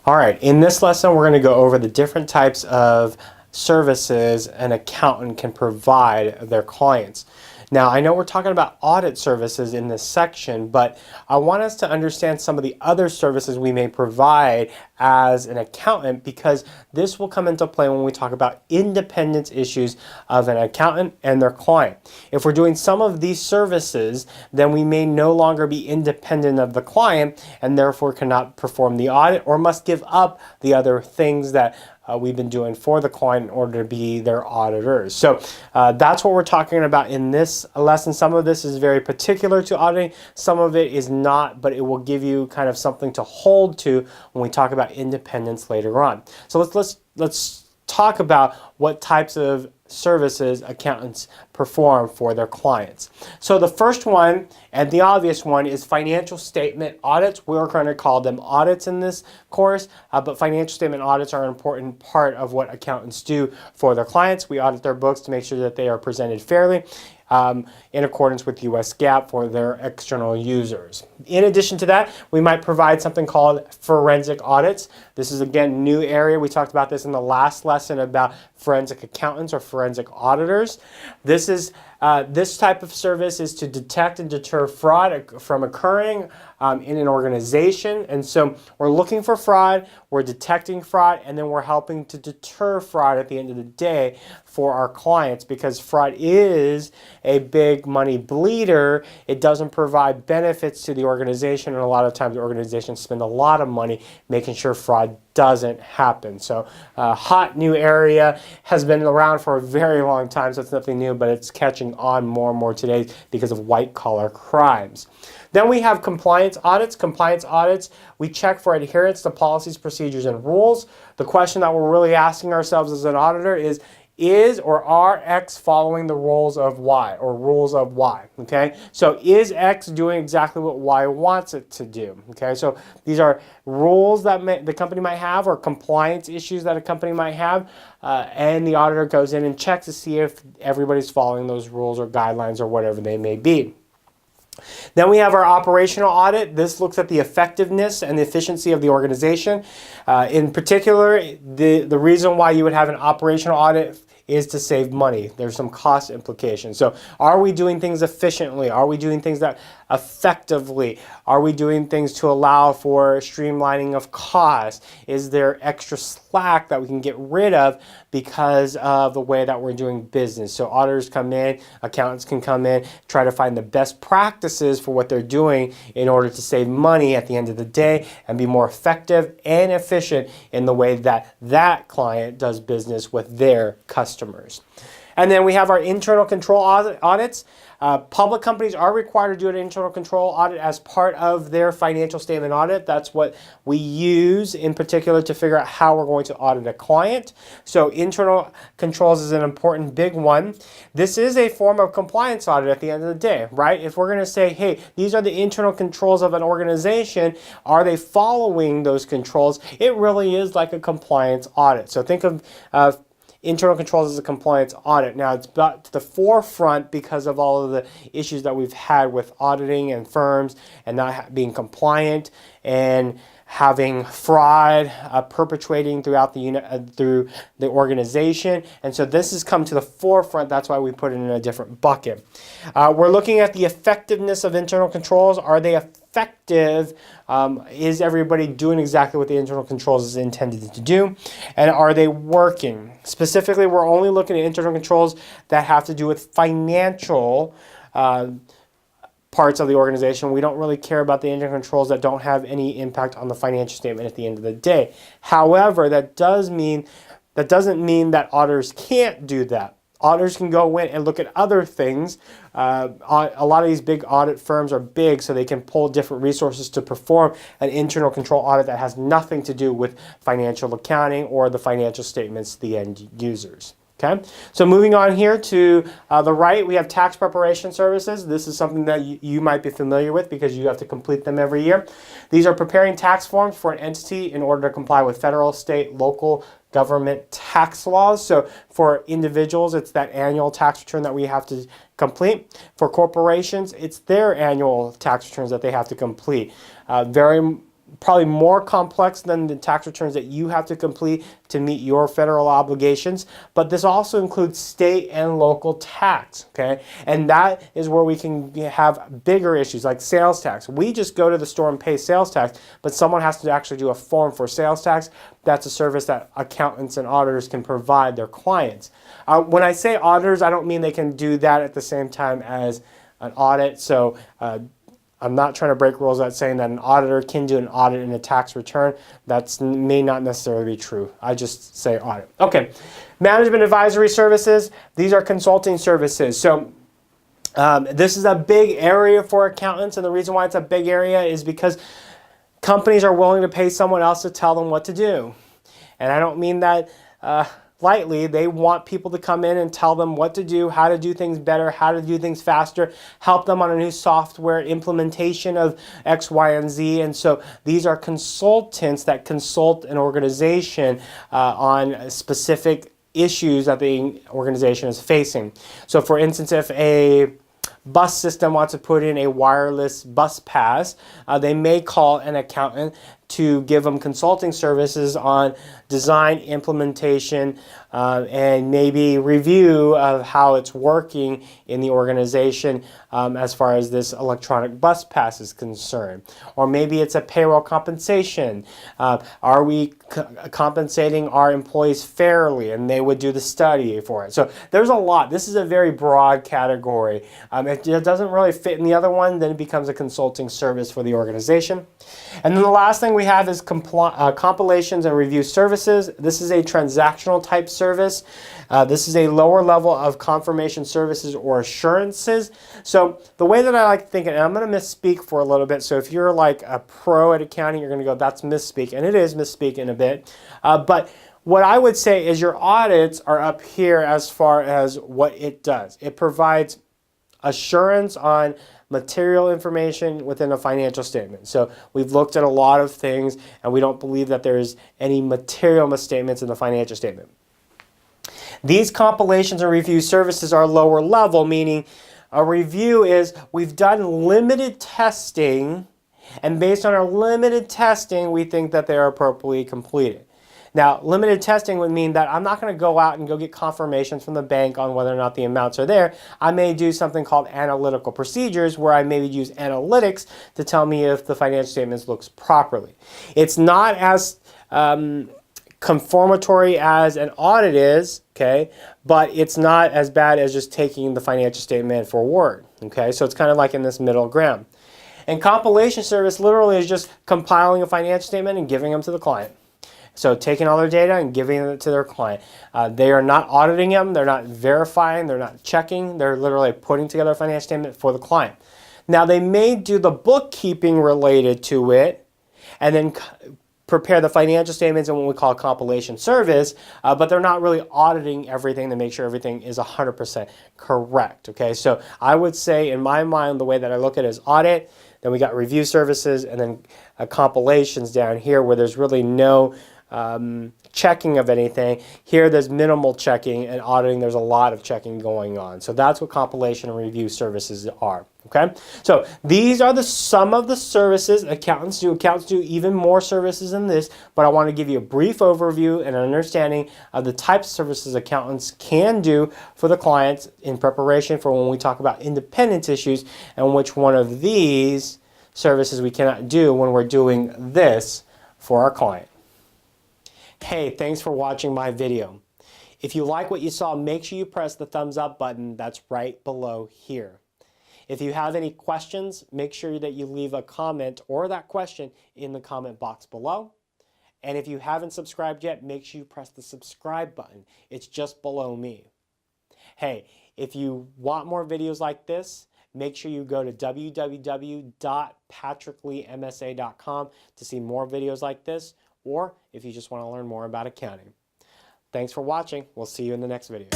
All right, in this lesson, we're going to go over the different types of services an accountant can provide their clients. Now, I know we're talking about audit services in this section, but I want us to understand some of the other services we may provide as an accountant, because this will come into play when we talk about independence issues of an accountant and their client. If we're doing some of these services, then we may no longer be independent of the client and therefore cannot perform the audit or must give up the other things that we've been doing for the client in order to be their auditors. So that's what we're talking about in this lesson. Some of this is very particular to auditing, some of it is not, but it will give you kind of something to hold to when we talk about independence later on. So let's talk about what types of services accountants perform for their clients. So the first one, and the obvious one, is financial statement audits. We're going to call them audits in this course, but financial statement audits are an important part of what accountants do for their clients. We audit their books to make sure that they are presented fairly in accordance with US GAAP for their external users. In addition to that, we might provide something called forensic audits. This is, again, a new area. We talked about this in the last lesson about forensic accountants or forensic auditors. This type of service is to detect and deter fraud from occurring in an organization. And so we're looking for fraud, we're detecting fraud, and then we're helping to deter fraud at the end of the day for our clients, because fraud is a big money bleeder. It doesn't provide benefits to the organization, and a lot of times the organizations spend a lot of money making sure fraud doesn't happen. So hot new area, has been around for a very long time, so it's nothing new, but it's catching on more and more today because of white collar crimes. Then we have compliance audits. Compliance audits, we check for adherence to policies, procedures, and rules. The question that we're really asking ourselves as an auditor is or are X following the rules of Y or rules of Y? Okay, so is X doing exactly what Y wants it to do? Okay, so these are rules that the company might have, or compliance issues that a company might have, and the auditor goes in and checks to see if everybody's following those rules or guidelines or whatever they may be. Then we have our operational audit. This looks at the effectiveness and the efficiency of the organization. In particular, the reason why you would have an operational audit is to save money. There's some cost implications. So are we doing things efficiently? Are we doing things that effectively? Are we doing things to allow for streamlining of costs? Is there extra slack that we can get rid of because of the way that we're doing business? So auditors come in, accountants can come in, try to find the best practices for what they're doing in order to save money at the end of the day and be more effective and efficient in the way that that client does business with their customers. And then we have our internal control audits. Public companies are required to do an internal control audit as part of their financial statement audit. That's what we use in particular to figure out how we're going to audit a client. So internal controls is an important big one. This is a form of compliance audit at the end of the day, right? If we're going to say, hey, these are the internal controls of an organization, are they following those controls? It really is like a compliance audit. So think of internal controls as a compliance audit. Now, it's brought to the forefront because of all of the issues that we've had with auditing and firms and not being compliant and having fraud perpetuating throughout through the organization. And so this has come to the forefront. That's why we put it in a different bucket. We're looking at the effectiveness of internal controls. Are they effective? Is everybody doing exactly what the internal controls is intended to do? And are they working? Specifically, we're only looking at internal controls that have to do with financial parts of the organization. We don't really care about the internal controls that don't have any impact on the financial statement at the end of the day. However, that doesn't mean that auditors can't do that. Auditors can go in and look at other things. A lot of these big audit firms are big, so they can pull different resources to perform an internal control audit that has nothing to do with financial accounting or the financial statements to the end users. Okay, so moving on here to the right, we have tax preparation services. This is something that you might be familiar with because you have to complete them every year. These are preparing tax forms for an entity in order to comply with federal, state, local government tax laws. So for individuals, it's that annual tax return that we have to complete. For corporations, it's their annual tax returns that they have to complete. Very probably more complex than the tax returns that you have to complete to meet your federal obligations, but this also includes state and local tax, okay? And that is where we can have bigger issues like sales tax. We just go to the store and pay sales tax, but someone has to actually do a form for sales tax. That's a service that accountants and auditors can provide their clients. When I say auditors, I don't mean they can do that at the same time as an audit. So I'm not trying to break rules by saying that an auditor can do an audit in a tax return. That may not necessarily be true. I just say audit. Okay, management advisory services. These are consulting services. So this is a big area for accountants, and the reason why it's a big area is because companies are willing to pay someone else to tell them what to do. And I don't mean that lightly. They want people to come in and tell them what to do, how to do things better, how to do things faster, help them on a new software implementation of X, Y, and Z. And so these are consultants that consult an organization on specific issues that the organization is facing. So for instance, if a bus system wants to put in a wireless bus pass, they may call an accountant to give them consulting services on design, implementation, and maybe review of how it's working in the organization as far as this electronic bus pass is concerned. Or maybe it's a payroll compensation. Are we compensating our employees fairly? And they would do the study for it. So there's a lot. This is a very broad category. If it doesn't really fit in the other one, then it becomes a consulting service for the organization. And then the last thing we have is compilations and review services. This is a transactional type service. This is a lower level of confirmation services or assurances. So the way that I like to think, and I'm going to misspeak for a little bit. So if you're like a pro at accounting, you're going to go, that's misspeak. And it is misspeak in a bit. But what I would say is your audits are up here as far as what it does. It provides assurance on material information within a financial statement. So we've looked at a lot of things and we don't believe that there's any material misstatements in the financial statement. These compilations and review services are lower level, meaning a review is we've done limited testing, and based on our limited testing we think that they are appropriately completed. Now, limited testing would mean that I'm not going to go out and go get confirmations from the bank on whether or not the amounts are there. I may do something called analytical procedures where I maybe use analytics to tell me if the financial statements looks properly. It's not as conformatory as an audit is, okay, but it's not as bad as just taking the financial statement for word, okay? So it's kind of like in this middle ground. And compilation service literally is just compiling a financial statement and giving them to the client. So taking all their data and giving it to their client. They are not auditing them, they're not verifying, they're not checking, they're literally putting together a financial statement for the client. Now they may do the bookkeeping related to it and then prepare the financial statements in what we call a compilation service, but they're not really auditing everything to make sure everything is 100% correct. Okay, so I would say in my mind the way that I look at it is audit, then we got review services, and then compilations down here where there's really no checking of anything. Here there's minimal checking, and auditing there's a lot of checking going on. So that's what compilation and review services are. Okay, so these are some of the services accountants do. Accountants do even more services than this, but I want to give you a brief overview and an understanding of the types of services accountants can do for the clients in preparation for when we talk about independence issues, and which one of these services we cannot do when we're doing this for our client. Hey, thanks for watching my video. If you like what you saw, make sure you press the thumbs up button that's right below here. If you have any questions, make sure that you leave a comment or that question in the comment box below. And if you haven't subscribed yet, make sure you press the subscribe button. It's just below me. Hey, if you want more videos like this, make sure you go to www.patrickleemsa.com to see more videos like this, or if you just want to learn more about accounting. Thanks for watching. We'll see you in the next video.